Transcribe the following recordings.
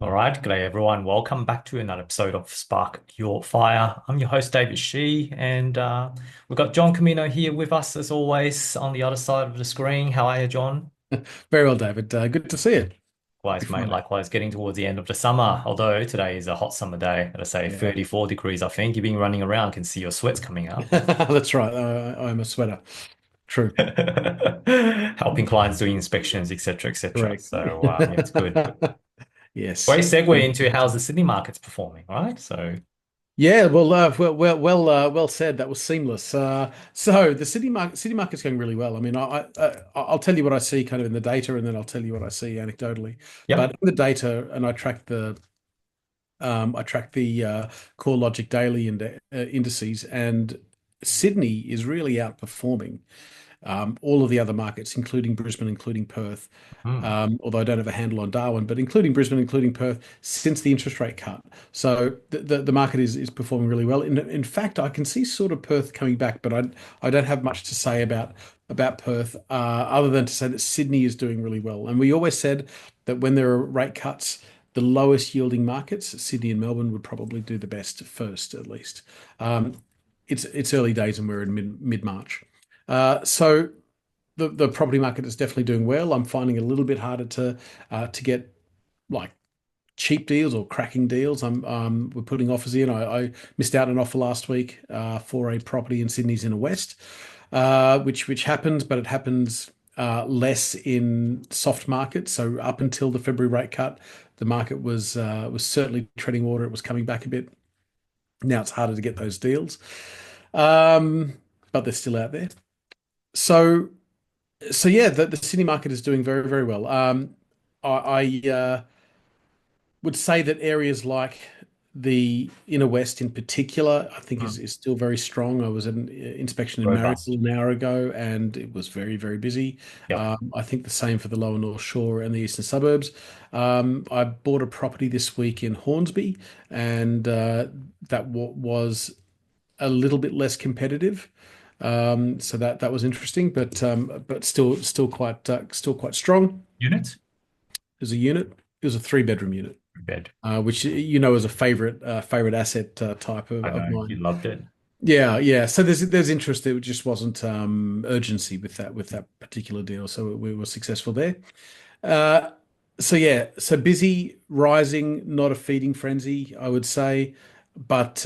All right, g'day everyone. Welcome back to another episode of Spark Your Fire. I'm your host, David Shih, and we've got John Comino here with us as always on the other side of the screen. How are you, John? Very well, David. Good to see you. Happy Likewise, mate. Friday. Likewise, getting towards the end of the summer. Although today is a hot summer day, let's say Yeah, 34 degrees, I think. You've been running around, can see your sweats coming out. that's right. I'm a sweater. True. Helping clients doing inspections, etc., etc. Correct. So yeah, it's good. Yes. Great segue into how's the Sydney market's performing, right? So Yeah. Well said. That was seamless. So the city market's going really well. I mean, I'll tell you what I see kind of in the data, and then I'll tell you what I see anecdotally. yeah. But in the data, and I track the Core Logic Daily indices, and Sydney is really outperforming all of the other markets, including Brisbane, including Perth. Hmm. Although I don't have a handle on Darwin, but including Brisbane, including Perth, since the interest rate cut. So the market is performing really well. In fact, I can see sort of Perth coming back, but I don't have much to say about Perth, other than to say that Sydney is doing really well. And we always said that when there are rate cuts, the lowest yielding markets, Sydney and Melbourne, would probably do the best first, at least. Um, it's early days and we're in mid March. So the property market is definitely doing well. I'm finding it a little bit harder to get like cheap deals or cracking deals. We're putting offers in. I missed out on an offer last week for a property in Sydney's Inner West, which happens, but it happens less in soft markets. So up until the February rate cut, the market was certainly treading water. It was coming back a bit. Now it's harder to get those deals, but they're still out there. So so yeah, the city market is doing very, very well. I would say that areas like the inner west in particular, I think Hmm. is still very strong. I was at an inspection in Robust. Marrickville an hour ago, and it was very, very busy. Yep. I think the same for the lower North Shore and the eastern suburbs. I bought a property this week in Hornsby, and that was a little bit less competitive. So that was interesting, but still quite strong Units? as a unit. It was a three-bedroom unit, Bed. which you know is a favorite asset type I of know you mine. loved it. Yeah, yeah. So there's interest. There just wasn't urgency with that particular deal. So we were successful there. Uh, so yeah, so busy, rising, not a feeding frenzy, I would say, but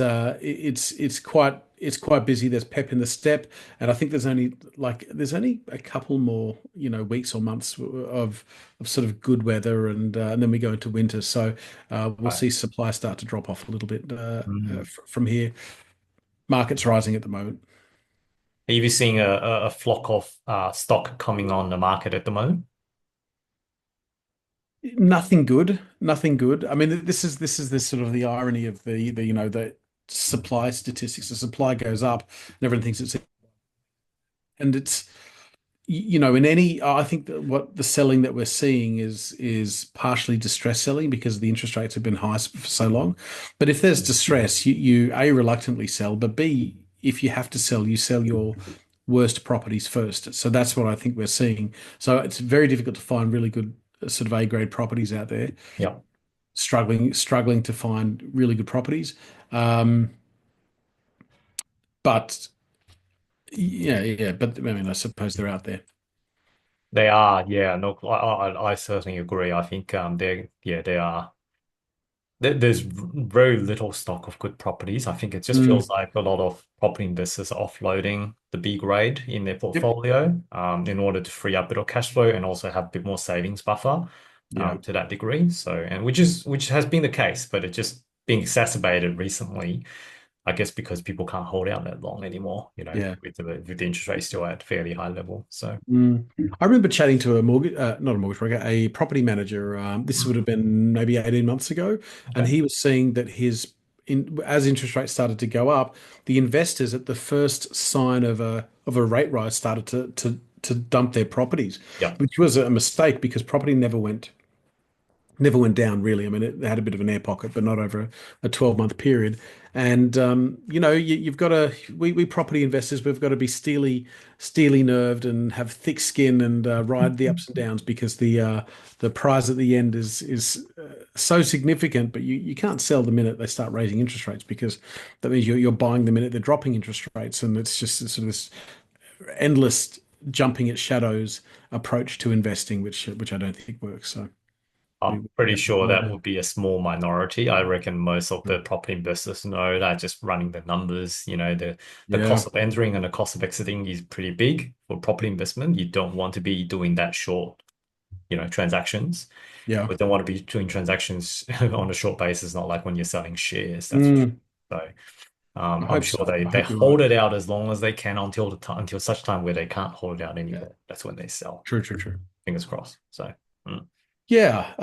it's quite busy. There's pep in the step, and I think there's only a couple more weeks or months of sort of good weather, and then we go into winter. So we'll Right. see supply start to drop off a little bit Mm. from here. Market's rising at the moment. Are you seeing a flock of stock coming on the market at the moment? Nothing good. Nothing good. I mean, this is the sort of the irony of the supply statistics. The supply goes up, and everyone thinks and it's in any. I think that what the selling that we're seeing is partially distress selling because the interest rates have been high for so long. But if there's distress, you A, reluctantly sell, but B, if you have to sell, you sell your worst properties first. So that's what I think we're seeing. So it's very difficult to find really good sort of A grade properties out there. Yep. Struggling to find really good properties. Um, but yeah. But I mean, I suppose they're out there. They are, yeah. No, I certainly agree. I think they are. There's very little stock of good properties. I think it just Mm, feels like a lot of property investors are offloading the B grade in their yep. portfolio in order to free up a bit of cash flow and also have a bit more savings buffer Yeah. to that degree. So, and which has been the case, but it just being exacerbated recently, I guess because people can't hold out that long anymore, Yeah. with the interest rate still at fairly high level. So, Mm. I remember chatting to a mortgage, not a mortgage broker, a property manager. This would mm, have been maybe 18 months ago, and okay. he was seeing that as interest rates started to go up, the investors at the first sign of a rate rise started to dump their properties, Yeah. which was a mistake because property never went down really. I mean, it had a bit of an air pocket, but not over a 12-month period. And you've got to we property investors, we've got to be steely nerved and have thick skin and ride the ups and downs because the prize at the end is so significant, but you can't sell the minute they start raising interest rates because that means you're buying the minute they're dropping interest rates, and it's just sort of this endless jumping at shadows approach to investing, which I don't think works. So I'm we pretty have to sure follow that that. would be a small minority. I reckon most of the property investors know that just running the numbers, the Yeah, cost of entering and the cost of exiting is pretty big for property investment. You don't want to be doing that short, transactions. yeah. We don't want to be doing transactions on a short basis, not like when you're selling shares, that's for sure. Mm, So I I'm hope sure so. I they hope you're right. hold it out as long as they can until the time until such time where they can't hold it out Yeah, anymore. That's when they sell. true, true, true. Fingers crossed. So Yeah,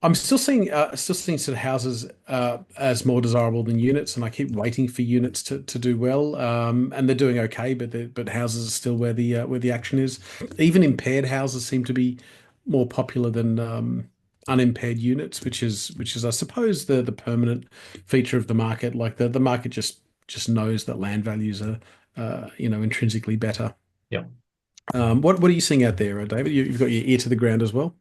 I'm still seeing sort of houses as more desirable than units, and I keep waiting for units to do well. And they're doing okay, but houses are still where the action is. Even impaired houses seem to be more popular than unimpaired units, which is I suppose the permanent feature of the market. Like the market just knows that land values are intrinsically better. yeah. What are you seeing out there, David? You've got your ear to the ground as well.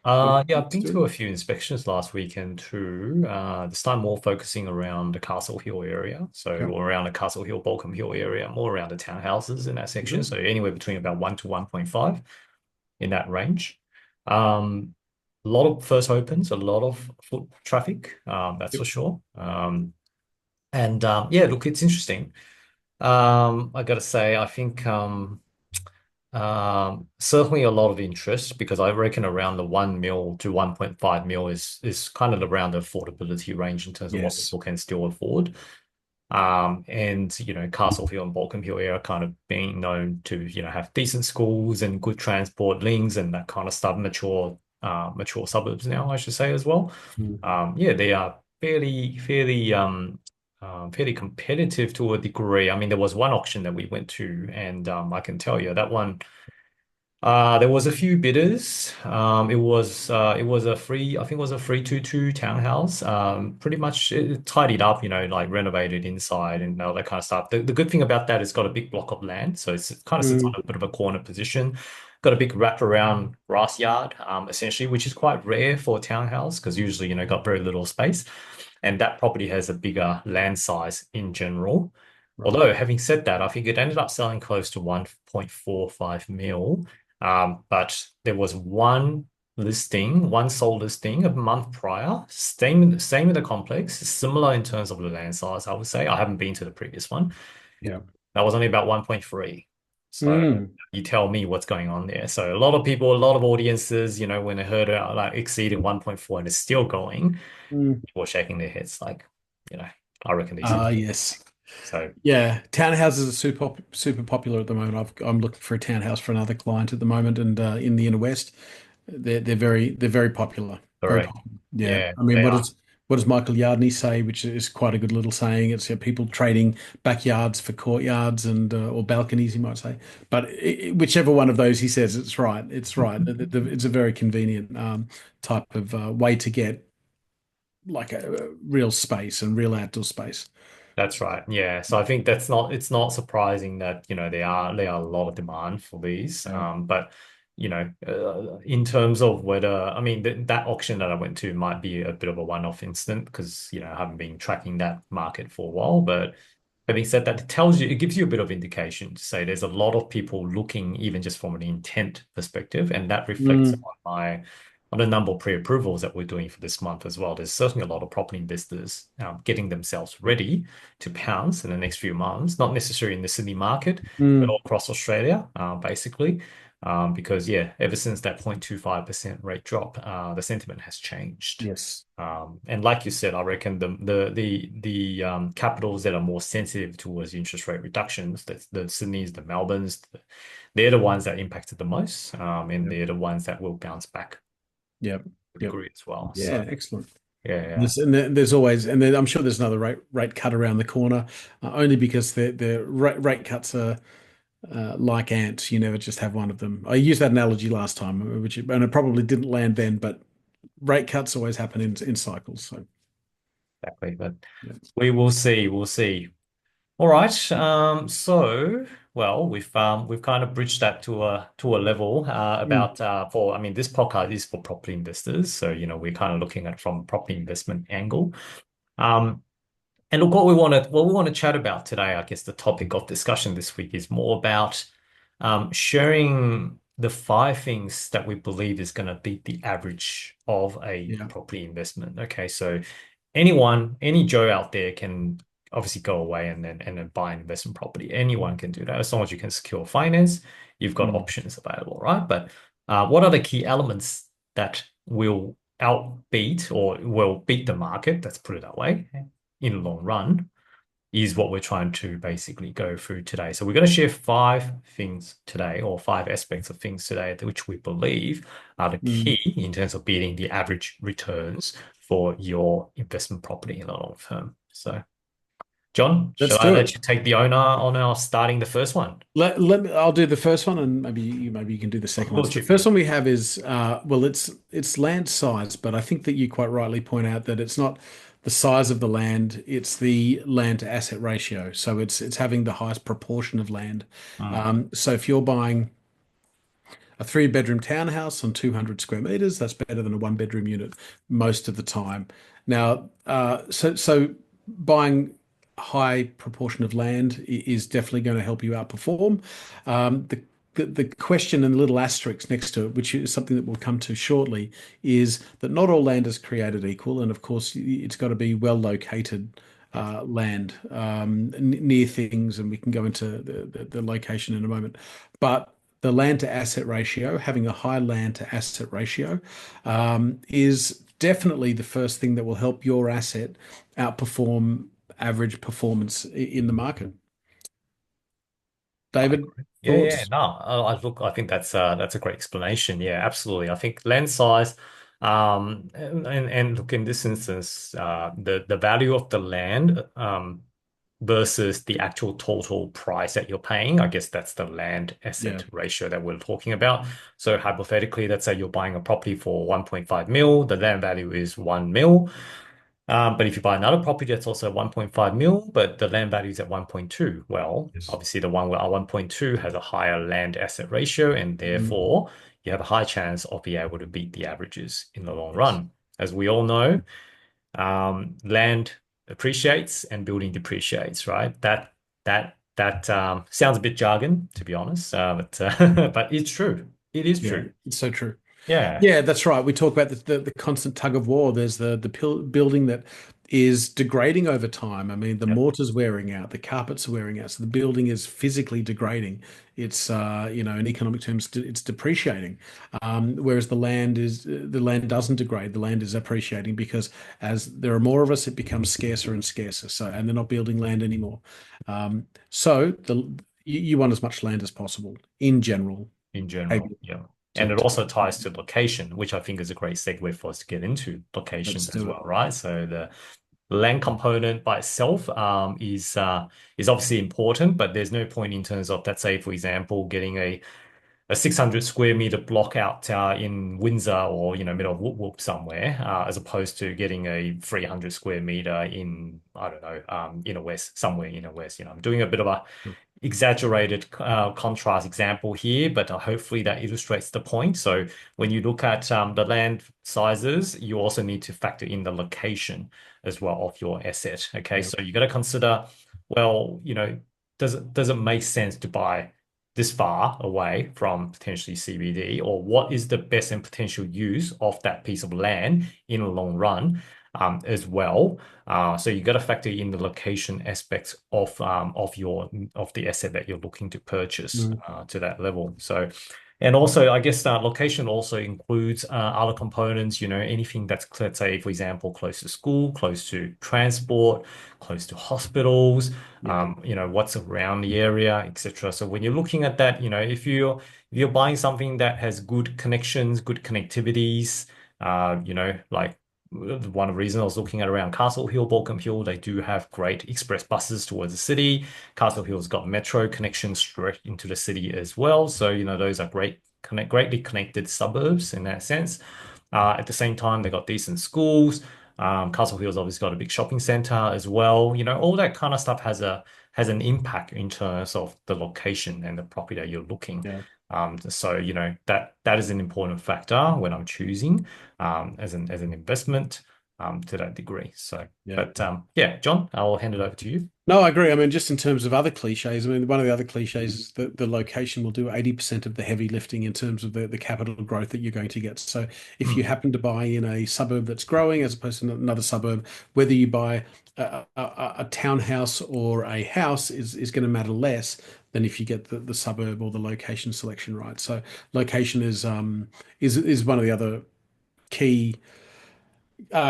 What Yeah, I've it's been to a doing? few inspections last weekend too. This time more focusing around the Castle Hill area. So Yeah. around the Castle Hill, Balcombe Hill area, more around the townhouses in that section. Sure. So anywhere between about 1 to 1.5 in that range. Um, a lot of first opens, a lot of foot traffic, that's for Yep. sure. And yeah, look, it's interesting. I gotta say, I think certainly a lot of interest because I reckon around the 1 mil to 1.5 mil is kind of around the affordability range in terms of what Yes. people can still afford. And Castle Hill and Balcombe Hill area kind of being known to, have decent schools and good transport links and that kind of stuff, mature suburbs now, I should say as well. Mm. Yeah, they are fairly competitive to a degree. I mean, there was one auction that we went to, and I can tell you that one. There was a few bidders. It was a free, I think it was a 322 townhouse. Pretty much it tidied up, like renovated inside and all that kind of stuff. The good thing about that is got a big block of land, so it kind of sits on Mm. a bit of a corner position. Got a big wraparound grass yard, essentially, which is quite rare for a townhouse because usually, got very little space. And that property has a bigger land size in general. Right. Although, having said that, I think it ended up selling close to 1.45 mil. But there was one sold listing a month prior, same in the complex, similar in terms of the land size, I would say. I haven't been to the previous one. Yeah. That was only about 1.3. So Mm. you tell me what's going on there. So a lot of people, a lot of audiences, when they heard it like exceeding 1.4 and it's still going, Mm. people were shaking their heads like, you know, I reckon these are Ah, yes. so Yeah. Townhouses are super popular at the moment. I'm looking for a townhouse for another client at the moment, and in the inner west, they're very popular. Very correct. popular. Yeah. Yeah, I mean, they what are. does what does Michael Yardney say, which is quite a good little saying? It's people trading backyards for courtyards and or balconies, he might say. But whichever one of those he says, it's right. It's right. It's a very convenient type of way to get like a real space and real outdoor space. That's right. Yeah. So I think it's not surprising that, there are a lot of demand for these. Yeah. But, in terms of whether, I mean, that auction that I went to might be a bit of a one-off incident because, I haven't been tracking that market for a while. But having said that, it gives you a bit of indication to say there's a lot of people looking, even just from an intent perspective, and that reflects Mm, on the number of pre-approvals that we're doing for this month as well. There's certainly a lot of property investors getting themselves ready to pounce in the next few months, not necessarily in the Sydney market, but mm, all across Australia, basically. Because yeah, ever since that 0.25% rate drop, the sentiment has changed. yes. And like you said, I reckon the capitals that are more sensitive towards interest rate reductions, that's the Sydneys, the Melbournes, they're the ones that impacted the most, and Yep. they're the ones that will bounce back to Yep. a Yep. degree as well. So Yeah, excellent. yeah, yeah, There's always, and then I'm sure there's another rate cut around the corner, only because the rate cuts are like ants. You never just have one of them. I used that analogy last time, and it probably didn't land then, but rate cuts always happen in cycles. So exactly. But yeah. we will see. We'll see. All right. We've kind of bridged that to a level Mm, about for I mean this podcast is for property investors, so we're kind of looking at it from property investment angle. Um, and look, what we want to chat about today, I guess the topic of discussion this week is more about sharing the five things that we believe is going to beat the average of a yeah. property investment. Okay, so anyone, any Joe out there can obviously go away and then buy an investment property. Anyone can do that as long as you can secure finance. You've got Mm, options available, right? But what are the key elements that will outbeat or will beat the market? Let's put it that way in the long run is what we're trying to basically go through today. So we're going to share five things today or five aspects of things today which we believe are the mm. key in terms of beating the average returns for your investment property in the long term. So, John, Let's shall I do let it. you take the honor on our starting the first one? Let me, I'll do the first one, and maybe you can do the second one. We'll So the chip in. first one we have is well, it's land size, but I think that you quite rightly point out that it's not the size of the land; it's the land to asset ratio. So it's having the highest proportion of land. Mm. So if you're buying a three-bedroom townhouse on 200 square meters, that's better than a one-bedroom unit most of the time. Now, so buying a high proportion of land is definitely going to help you outperform. The question and the little asterisk next to it, which is something that we'll come to shortly, is that not all land is created equal, and of course, it's got to be well located land near things, and we can go into the location in a moment. But the land to asset ratio, having a high land to asset ratio, is definitely the first thing that will help your asset outperform average performance in the market. I David, agree. Yeah, yeah. thoughts? No, I think that's a great explanation. Yeah, absolutely. I think lens size, and look in this instance, the value of the land, versus the actual total price that you're paying. I guess that's the land Yeah. asset ratio that we're talking about. So hypothetically, let's say you're buying a property for 1.5 mil, the land value is 1 mil. But if you buy another property that's also 1.5 mil, but the land value is at 1.2, well, Yes. obviously the one with 1.2 has a higher land asset ratio, and Mm, therefore you have a high chance of being able to beat the averages in the long yes. run. As we all know, land appreciates and building depreciates, right? That sounds a bit jargon, to be honest, but but it's true. It is Yeah, true. it's so true. Yeah. Yeah, that's right. We talk about the constant tug of war. There's the building that is degrading over time. I mean, the Yep. mortar's wearing out, the carpet's wearing out, so the building is physically degrading. It's in economic terms, it's depreciating. Whereas the land doesn't degrade. The land is appreciating because as there are more of us, it becomes scarcer and scarcer. So, and they're not building land anymore. So you want as much land as possible in general. In Maybe general. Yeah. And it to also ties to location, which I think is a great segue for us to get into let's location as do it. well, right? So the land component by itself is obviously important, but there's no point in terms of, let's say, for example, getting a 600 square meter block out in Windsor or middle of Whoop Whoop somewhere, as opposed to getting a 300 square meter in I don't know inner west somewhere inner west. I'm doing a bit of a exaggerated contrast example here, but hopefully that illustrates the point. So when you look at the land sizes, you also need to factor in the location as well of your asset. Okay, Yeah. so you got to consider, well, does it make sense to buy this far away from potentially CBD, or what is the best and potential use of that piece of land in the long run, as well. So you got to factor in the location aspects of the asset that you're looking to purchase Mm, to that level. So, and also, I guess location also includes other components. Anything that's, let's say, for example, close to school, close to transport, close to hospitals. yeah. What's around the area, etc. So when you're looking at that, if you're buying something that has good connections, good connectivities, like one of the reasons I was looking at around Castle Hill, Balcombe Hill, they do have great express buses towards the city. Castle Hill's got metro connections straight into the city as well. So, those are greatly connected suburbs in that sense. At the same time, they got decent schools. Castle Hill's obviously got a big shopping center as well. All that kind of stuff has an impact in terms of the location and the property that you're looking. Yeah. So that is an important factor when I'm choosing as an investment to that degree. So, Yeah. but yeah, John, I'll hand it over to you. No, I agree. I mean, just in terms of other cliches, I mean, one of the other cliches is that the location will do 80% of the heavy lifting in terms of the capital growth that you're going to get. So if you Hmm. happen to buy in a suburb that's growing as opposed to another suburb, whether you buy a townhouse or a house is going to matter less than if you get the suburb or the location selection right. So location is one of the other key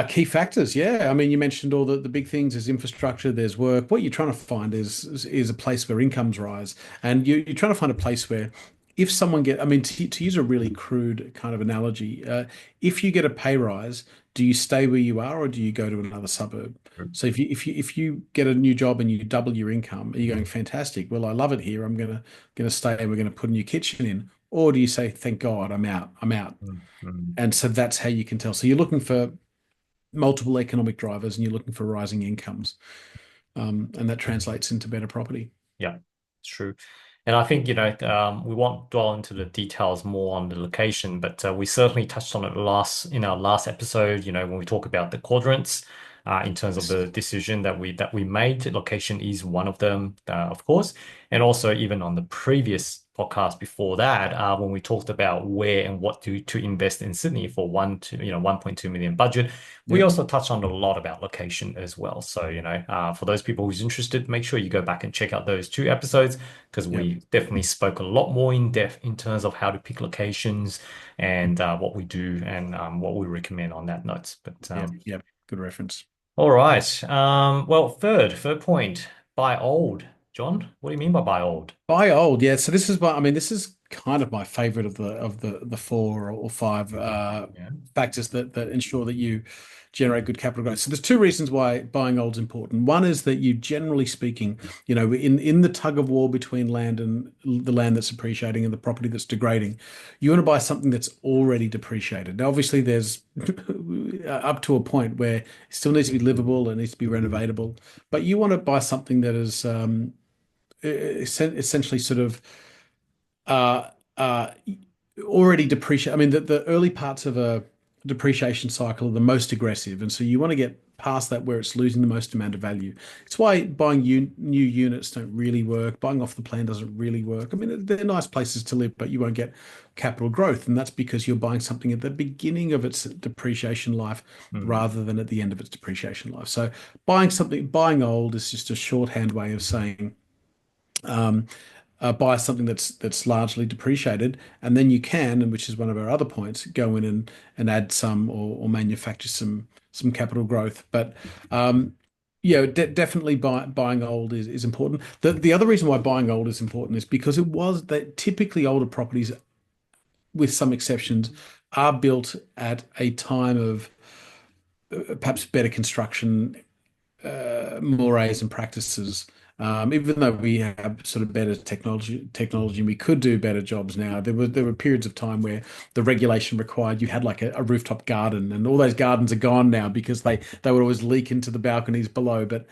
key factors, yeah. I mean, you mentioned all the big things. There's infrastructure, there's work. What you're trying to find is a place where incomes rise, and you're trying to find a place where, if someone I mean, to use a really crude kind of analogy, if you get a pay rise, do you stay where you are or do you go to another suburb? So if you get a new job and you double your income, are you going fantastic? Well, I love it here. I'm gonna stay and we're gonna put a new kitchen in, or do you say, thank God, I'm out, I'm out? Hmm. And so that's how you can tell. So you're looking for multiple economic drivers and you're looking for rising incomes. And that translates into better property. Yeah, it's true. And I think, we won't dwell into the details more on the location, but we certainly touched on it in our last episode, when we talk about the quadrants, in terms of the decision that we made. Location is one of them, of course. And also even on the previous podcast before that, when we talked about where and what to invest in Sydney for 1.2 million budget, we Yep. also touched on a lot about location as well. So, for those people who's interested, make sure you go back and check out those two episodes because Yep. we definitely spoke a lot more in depth in terms of how to pick locations and what we do and what we recommend on that notes. But Yep. Yep. Good reference. all right. Well, third point, buy old. John, what do you mean by buy old? Buy old, yeah. So this is I mean, this is kind of my favorite of the four or five Yeah. factors that ensure that you generate good capital growth. So there's two reasons why buying old is important. One is that you, generally speaking, in the tug of war between land and the land that's appreciating and the property that's degrading, you want to buy something that's already depreciated. Now, obviously, there's up to a point where it still needs to be livable, it needs to be renovatable, but you want to buy something that is essentially sort of uh, uh, already depreciate. I mean, the early parts of a depreciation cycle are the most aggressive, and so you want to get past that where it's losing the most amount of value. It's why buying new units don't really work. Buying off the plan doesn't really work. I mean, they're nice places to live, but you won't get capital growth, and that's because you're buying something at the beginning of its depreciation life Hmm. rather than at the end of its depreciation life. So buying old is just a shorthand way of saying um, buy something that's largely depreciated, and then you can, and which is one of our other points, go in and add some or manufacture some capital growth. But yeah, definitely buying old is important. The other reason why buying old is important is because it was that typically older properties, with some exceptions, are built at a time of perhaps better construction mores and practices. Even though we have sort of better technology, and we could do better jobs now. There were periods of time where the regulation required you had like a rooftop garden, and all those gardens are gone now because they would always leak into the balconies below. But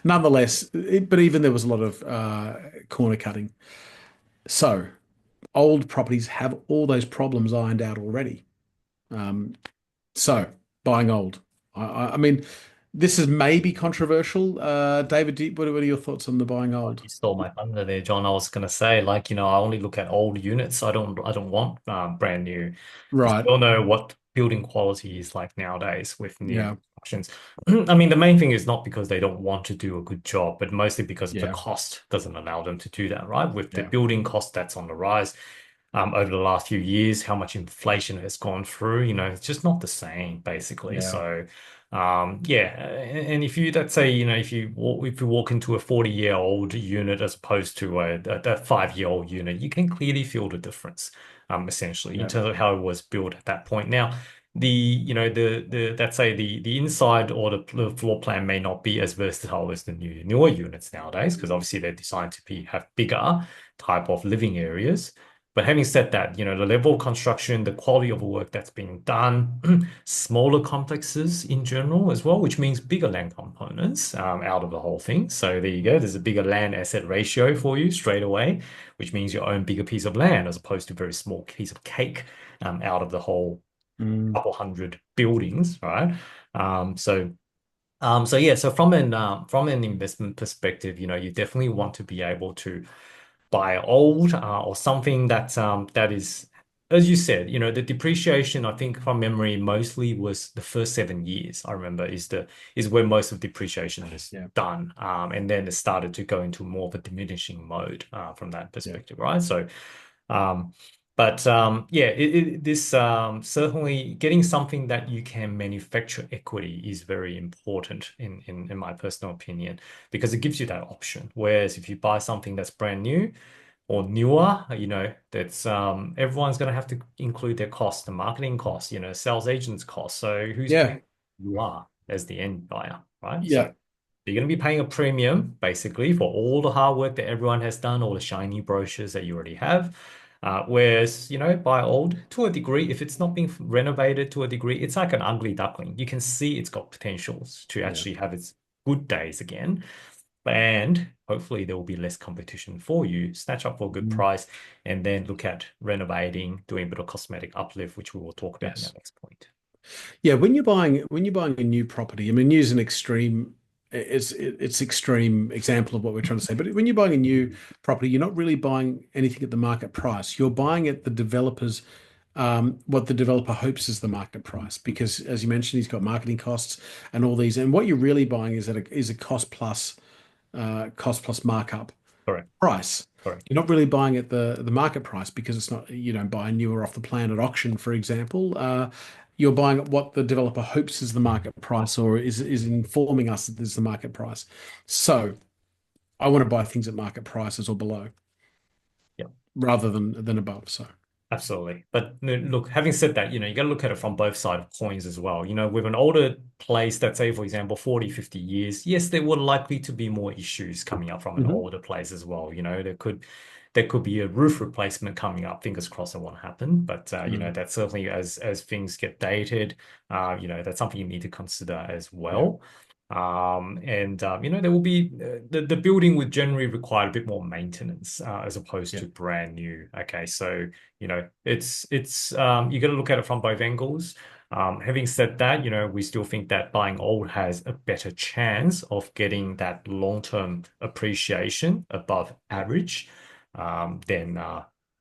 nonetheless, but even there was a lot of corner cutting. So old properties have all those problems ironed out already. Um, so buying old. I mean, this is maybe controversial. David, what are your thoughts on the buying Oh, old? you stole my thunder there, John. I was gonna say, like, I only look at old units. I don't want brand new, because Right. we all know what building quality is like nowadays with new Yeah. constructions. I mean, the main thing is not because they don't want to do a good job, but mostly because the Yeah. cost doesn't allow them to do that, right? With the Yeah. building cost that's on the rise, over the last few years, how much inflation has gone through, it's just not the same, basically. Yeah. So, yeah, and if you, let's say, if you walk into a 40-year-old unit as opposed to a 5-year-old unit, you can clearly feel the difference, essentially, in Yeah. terms of how it was built at that point. Now, the let's say the inside or the floor plan may not be as versatile as the newer units nowadays, because obviously they're designed to have bigger type of living areas. But having said that, the level of construction, the quality of work that's being done, smaller complexes in general as well, which means bigger land components out of the whole thing. So there you go. There's a bigger land asset ratio for you straight away, which means you own bigger piece of land as opposed to a very small piece of cake out of the whole Mm, couple hundred buildings, right? So yeah, so from an investment perspective, you definitely want to be able to buy old or something that is, as you said, the depreciation, I think from memory, mostly was the first 7 years. I remember is where most of depreciation is yeah, done, and then it started to go into more of a diminishing mode from that yeah, perspective, right? So, um, but yeah, this certainly getting something that you can manufacture equity is very important in my personal opinion because it gives you that option. Whereas if you buy something that's brand new or newer, that's everyone's going to have to include their costs, the marketing costs, sales agents costs. So who's yeah, paying? You are as the end buyer, right? So yeah, you're going to be paying a premium basically for all the hard work that everyone has done, all the shiny brochures that you already have. Whereas, buy old to a degree, if it's not being renovated to a degree, it's like an ugly duckling. You can see it's got potentials to yeah. actually have its good days again. And hopefully there will be less competition for you, snatch up for a good Mm, price, and then look at renovating, doing a bit of cosmetic uplift, which we will talk about in our yes. next point. Yeah, when you're buying a new property, I mean, use an extreme, it's extreme example of what we're trying to say. But when you're buying a new property, you're not really buying anything at the market price. You're buying at the developer's, what the developer hopes is the market price. Because as you mentioned, he's got marketing costs and all these. And what you're really buying is a cost plus markup Correct. price. Correct. You're not really buying at the market price because it's not, you don't buy newer off the plan at auction, for example. You're buying at what the developer hopes is the market price or is informing us that this is the market price. So I want to buy things at market prices or below Yeah. rather than above. So Absolutely. But no, look, having said that, you got to look at it from both sides of coins as well. With an older place that say, for example, 40, 50 years, yes, there were likely to be more issues coming up from an mhm. older place as well. There could be a roof replacement coming up. Fingers crossed it won't happen. But Mm, that certainly as things get dated, that's something you need to consider as yeah, well. And there will be the building would generally require a bit more maintenance as opposed yeah. to brand new. Okay, so it's you got to look at it from both angles. Having said that, we still think that buying old has a better chance of getting that long-term appreciation above average than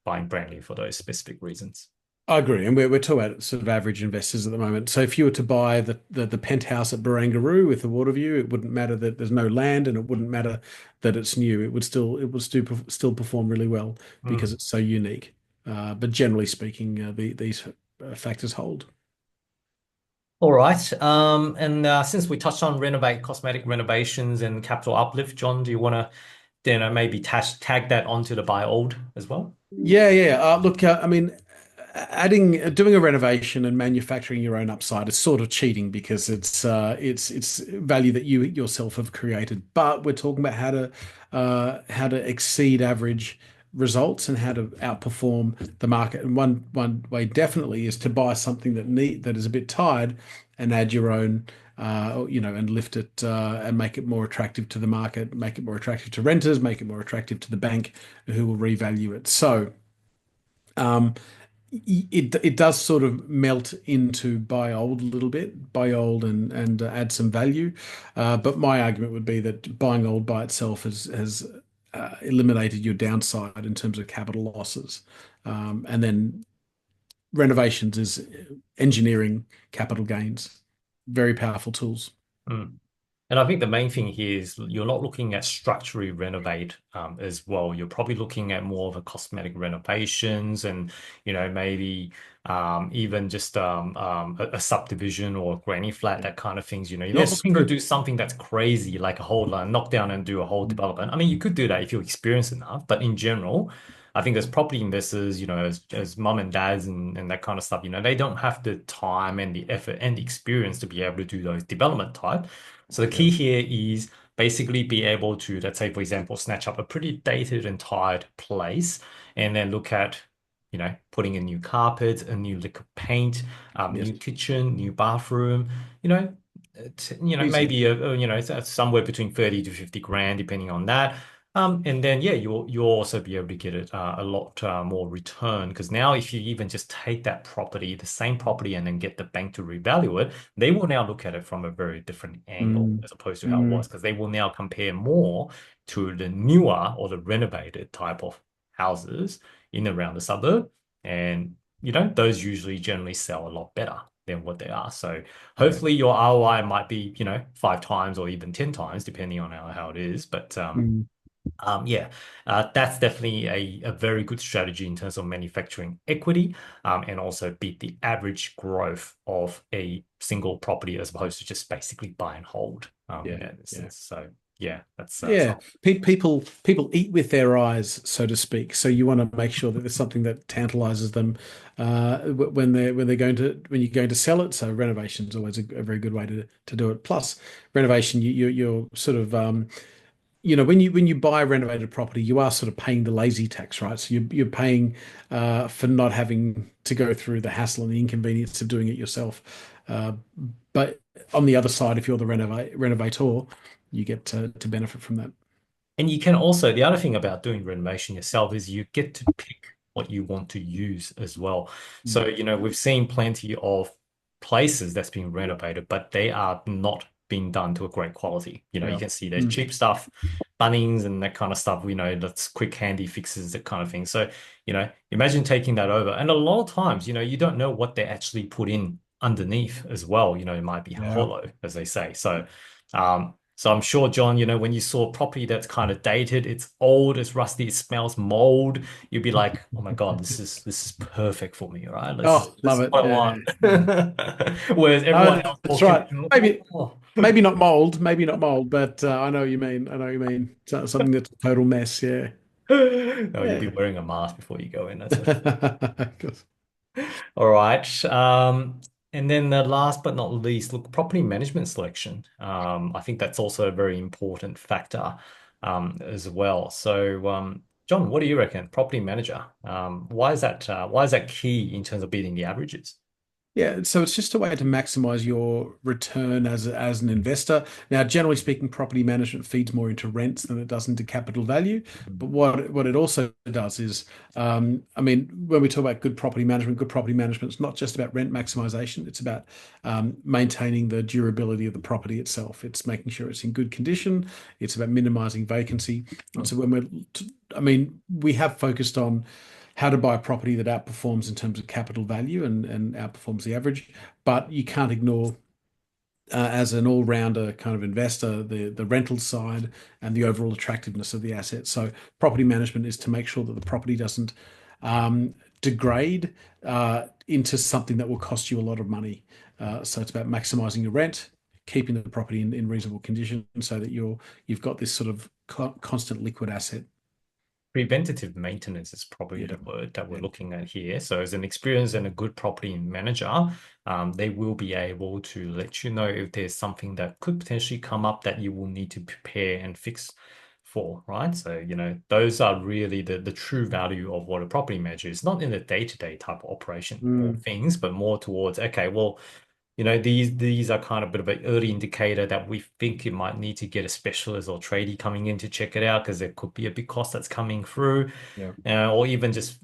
buying brand new for those specific reasons. I agree, and we're talking about sort of average investors at the moment. So if you were to buy the penthouse at Barangaroo with the water view, it wouldn't matter that there's no land, and it wouldn't matter that it's new. It would still perform really well because Mm. it's so unique. But generally speaking, these factors hold. All right. And since we touched on renovate, cosmetic renovations and capital uplift, John, do you want to maybe tag that onto the buy old as well? Yeah, yeah. Look, I mean, doing a renovation and manufacturing your own upside is sort of cheating because it's value that you yourself have created. But we're talking about how to exceed average results and how to outperform the market. And one way definitely is to buy something that is a bit tired and add your own. And lift it and make it more attractive to the market, make it more attractive to renters, make it more attractive to the bank who will revalue it. So, um, it does sort of melt into buy old a little bit, buy old and add some value. But my argument would be that buying old by itself has eliminated your downside in terms of capital losses. And then renovations is engineering capital gains, very powerful tools. Mm. And I think the main thing here is you're not looking at structurally renovate as well. You're probably looking at more of a cosmetic renovations and, maybe even just a subdivision or a granny flat, Yeah. that kind of things. You're not Yes, looking to true. do something that's crazy, like a whole knock down and do a whole development. I mean, you could do that if you're experienced enough, but in general, I think as property investors, as mum and dads and that kind of stuff, they don't have the time and the effort and the experience to be able to do those development type. So the Yeah. key here is basically be able to, let's say, for example, snatch up a pretty dated and tired place and then look at putting in new carpets, a new lick of paint, Yes. new kitchen, new bathroom, you know, Easy. maybe it's somewhere between 30 to 50 grand, depending on that. And then yeah, you'll also be able to get it a lot more return because now if you even just take that property, the same property, and then get the bank to revalue it, they will now look at it from a very different angle Mm, as opposed to how it was mm, because they will now compare more to the newer or the renovated type of houses in around the suburb, and those usually generally sell a lot better than what they are. So yeah. hopefully your ROI might be, 5 times or even 10 times, depending on how it is. But Mm, yeah, that's definitely a very good strategy in terms of manufacturing equity, and also beat the average growth of a single property as opposed to just basically buy and hold in yeah. that Yeah. instance. So yeah, that's Yeah, so. people eat with their eyes, so to speak. So you want to make sure that there's something that tantalizes them when you're going to sell it. So renovation is always a very good way to do it. Plus, renovation, you're sort of when you buy a renovated property, you are sort of paying the lazy tax, right? So you're paying for not having to go through the hassle and the inconvenience of doing it yourself. Uh, but on the other side, if you're the renovator, you get to benefit from that. And you can also, the other thing about doing renovation yourself is you get to pick what you want to use as well. So, Mm. we've seen plenty of places that's being renovated, but they are not being done to a great quality. You Yeah. can see there's Mm. cheap stuff, Bunnings and that kind of stuff, that's quick, handy fixes, that kind of thing. So, imagine taking that over. And a lot of times, you don't know what they actually put in underneath as well. It might be Yeah. hollow, as they say. So I'm sure, John, when you saw a property that's kind of dated, it's old, it's rusty, it smells mold, you'd be like, "Oh my God, this is perfect for me, right? This is Oh, this love is it. what I Yeah. want." Yeah. Whereas everyone else That's walks in, right. Maybe oh, maybe not mold, maybe not mold, but I know what you mean. I know what you mean. Something that's a total mess. Yeah. no, you'll be Yeah. wearing a mask before you go in, that's for sure. All right. And then the last but not least, look, property management selection. I think that's also a very important factor as well. So, John, what do you reckon? Property manager. Why is that key in terms of beating the averages? Yeah, so it's just a way to maximize your return as an investor. Now, generally speaking, property management feeds more into rents than it does into capital value. But what it also does is, I mean, when we talk about good property management is not just about rent maximization. It's about maintaining the durability of the property itself. It's making sure it's in good condition. It's about minimizing vacancy. And so I mean, we have focused on how to buy a property that outperforms in terms of capital value and outperforms the average. But you can't ignore, as an all-rounder kind of investor, the rental side and the overall attractiveness of the asset. So property management is to make sure that the property doesn't degrade into something that will cost you a lot of money. So it's about maximizing your rent, keeping the property in reasonable condition, so that you've got this sort of constant liquid asset. Preventative maintenance is probably Yeah, the word that we're yeah. looking at here. So, as an experienced and a good property manager, they will be able to let you know if there's something that could potentially come up that you will need to prepare and fix for, right? So, those are really the true value of what a property manager is, not in the day-to-day type of operation or Mm, things, but more towards, okay, well, these are kind of a bit of an early indicator that we think you might need to get a specialist or tradie coming in to check it out because there could be a big cost that's coming through, yeah, or even just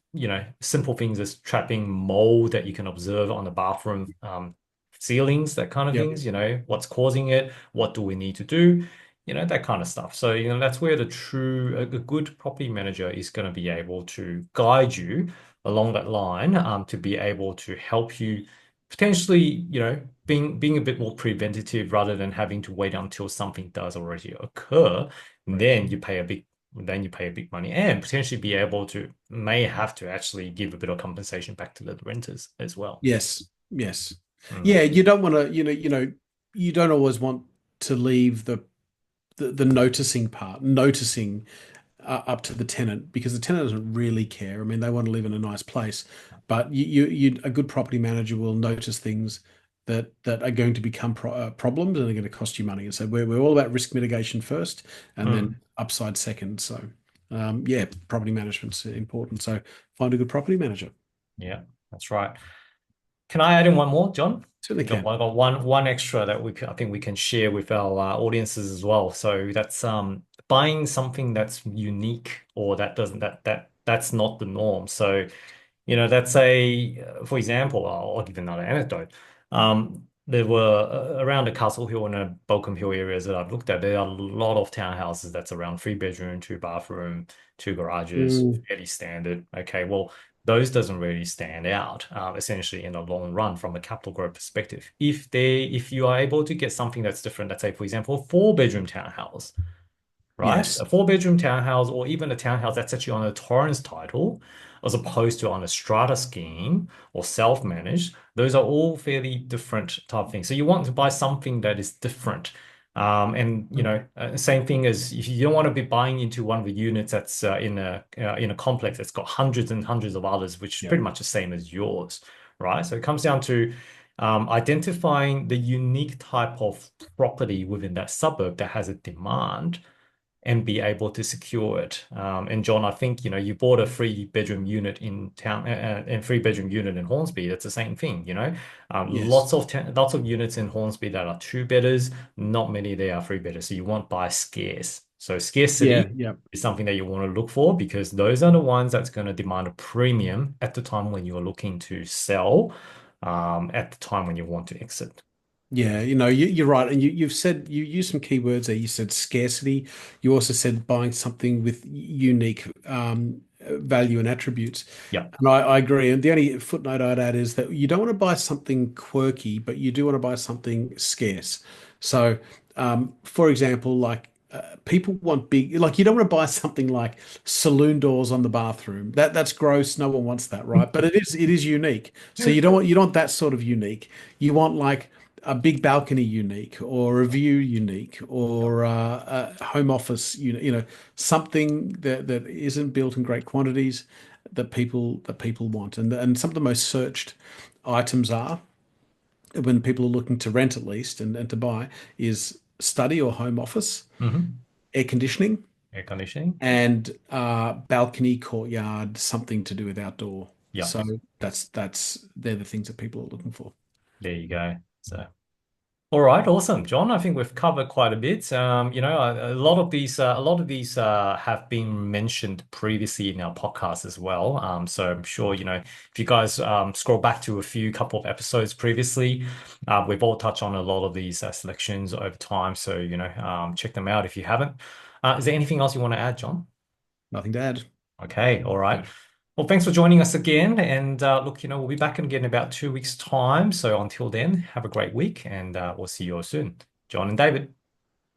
simple things as trapping mold that you can observe on the bathroom ceilings, that kind of yeah. things. What's causing it? What do we need to do? That kind of stuff. So that's where a good property manager is going to be able to guide you along that line, to be able to help you potentially, being a bit more preventative rather than having to wait until something does already occur. And Correct. then you pay a big money and potentially be able to may have to actually give a bit of compensation back to the renters as well. Yes, yes. Mm, Yeah, you don't want to, you don't always want to leave the noticing part, noticing up to the tenant, because the tenant doesn't really care. I mean, they want to live in a nice place, but a good property manager will notice things that are going to become problems and are going to cost you money. And so we're all about risk mitigation first, and then mm. upside second. So yeah, property management's important. So find a good property manager. Yeah, that's right. Can I add in one more, John? Certainly John, can. I got one extra that I think we can share with our audiences as well. So that's buying something that's unique or that doesn't that's not the norm. So that's for example, I'll give another anecdote. There were around the Castle Hill and the Balcombe Hill areas that I've looked at, there are a lot of townhouses that's around three bedroom, two bathroom, two garages, Mm, fairly standard. Okay, well, those doesn't really stand out, essentially in the long run from a capital growth perspective. If you are able to get something that's different, let's say, for example, a four-bedroom townhouse, right? yes. A four-bedroom townhouse or even a townhouse that's actually on a Torrens title, as opposed to on a strata scheme or self-managed, those are all fairly different type of things. So you want to buy something that is different. And same thing as if you don't want to be buying into one of the units that's in a complex that's got hundreds and hundreds of others, which is Yeah. pretty much the same as yours, right? So it comes down to identifying the unique type of property within that suburb that has a demand and be able to secure it. And John, I think you bought a three-bedroom unit in town and three-bedroom unit in Hornsby. That's the same thing. Yes. Lots of units in Hornsby that are two-bedders. Not many they are three-bedders. So you want buy scarce. So Yeah. scarcity Yeah. is something that you want to look for because those are the ones that's going to demand a premium at the time when you're looking to sell, at the time when you want to exit. Yeah, you're right, and you've said you used some keywords there. You said scarcity. You also said buying something with unique value and attributes, Yeah. and I agree. And the only footnote I'd add is that you don't want to buy something quirky, but you do want to buy something scarce. So, for example, like people want big, like you don't want to buy something like saloon doors on the bathroom. That's gross. No one wants that, right? But it is unique. So you don't want that sort of unique. You want like a big balcony unique or a view unique or a home office something that isn't built in great quantities that people want, and some of the most searched items are when people are looking to rent at least and to buy is study or home office, Hmm. air conditioning, Air conditioning. and balcony, courtyard, something to do with outdoor. Yeah. So they're the things that people are looking for. There you go. So. All right, awesome, John. I think we've covered quite a bit. A lot of these have been mentioned previously in our podcast as well. So I'm sure if you guys scroll back to a few couple of episodes previously, we've all touched on a lot of these selections over time. So check them out if you haven't. Is there anything else you want to add, John? Nothing to add. Okay, all right. Well, thanks for joining us again. And look, we'll be back again in about 2 weeks' time. So until then, have a great week and we'll see you all soon. John and David.